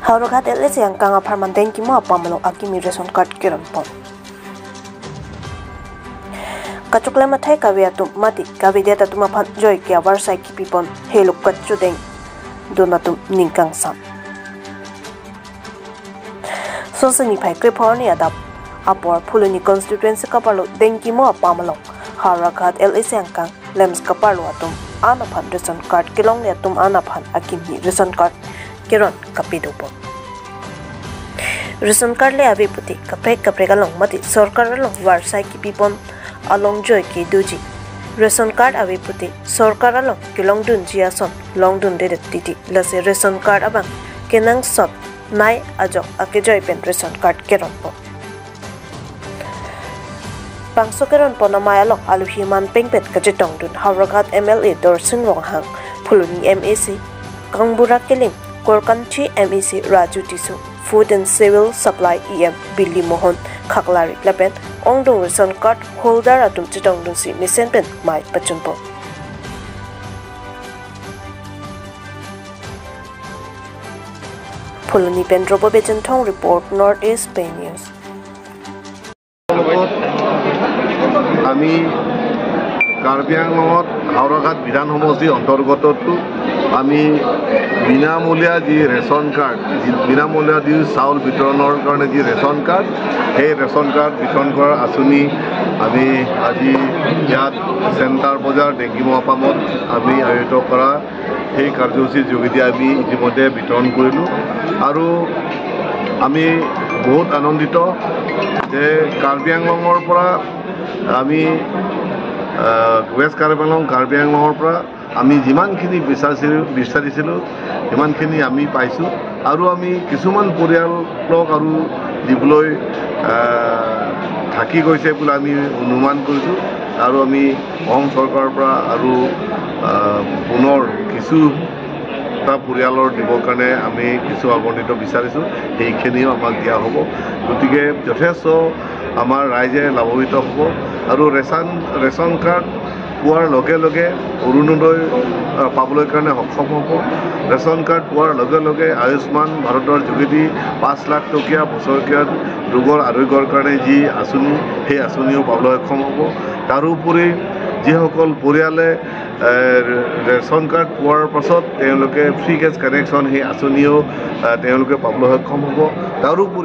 Haurogat LSE ang kanga permanent ki mo apamalo akimi ration card kiron pon. Kachukla mathai kawiatum mati kavideta tumaphan joy ki awarsai ki pipon heluk kachudeng donatum ningkang sam. Sosani phai kriphorni adap apor phuluni constituency kapalo dengki mo apamalo Haurogat LSE ang kang lems kapalo atum anaphan ration card kilong ne atum anaphan akimi ration card kiron kapidupo. Ration card le abi puti kapre kalong mati sarkar along warsai ki pipon along joy ki duji ration card abi puti sarkar along kilong dun jiason long dun de titi lase ration card abang kenang sot nai ajok ake joy pen ration card keron po pangso keron po na maya along aluhiman pengpet kajitong dun Haurogat MLA Dorsin Wonghang phuluni MAC kangbura keling Korkanchi MEC Raju Tisu Food and Civil Supply EM Billy Mohon Khaklari Lapen Ongdong ration card holder atum chitong dun si Misenpen Mai Pachunpo Phuluni Pendrobo Bejentong report Northeast Bay News আমি কাৰ্বি আংলঙত হাওৰাঘাট বিধান সমষ্টি অন্তৰ্গতটো আমি বিনামূলীয়া যি ration card বিনামূলীয়া যি চাউল বিতৰণৰ কাৰণে যি ৰেচন কাৰ্ড সেই ৰেচন কাৰ্ড বিতৰণ কৰাৰ আঁচনি আমি আজি ইয়াত চেণ্টাৰ বজাৰ ডেংগি মহাপামত আমি আয়োজিত কৰা সেই কাৰ্যসূচীৰ যোগেদি আমি ইতিমধ্যে বিতৰণ কৰিলোঁ আৰু আমি বহুত আনন্দিত যে কাৰ্বি আংলঙৰ পৰা আমি ৱেষ্ট কাৰ্বি আংলঙৰ পৰা আমি যিমানখিনি বিচাৰিছিলোঁ সিমানখিনি আমি পাইছোঁ আৰু আমি কিছুমান পৰিয়ালক আৰু দিবলৈ থাকি গৈছে বুলি আমি অনুমান কৰিছোঁ আৰু আমি অসম চৰকাৰৰ পৰা আৰু পুনৰ কিছু পৰিয়ালৰ দিবৰ কাৰণে আমি কিছু আৱণ্টিত বিচাৰিছোঁ সেইখিনিও আমাক দিয়া হ'ব গতিকে যথেষ্ট আমাৰ ৰাইজে লাভান্বিত হ'ব আৰু ৰেচন কাৰ্ড পোৱাৰ লগে লগে অৰুণোদয় পাবলৈ কাৰণে সক্ষম হ'ব ৰেচন কাৰ্ড পোৱাৰ লগে লগে আয়ুষ্মান ভাৰতৰ যোগেদি 5 লাখ টকীয়া বছৰেকীয়া ৰোগৰ আৰোগ্যৰ কাৰণে যি আঁচনি সেই আঁচনিও পাবলৈ সক্ষম হ'ব তাৰোপৰি যিসকল পৰিয়ালে ৰেচন কাৰ্ড পোৱাৰ পাছত তেওঁলোকে ফ্ৰী গেছ কানেকশ্যন সেই আঁচনিও তেওঁলোকে পাবলৈ সক্ষম হ'ব তাৰোপৰি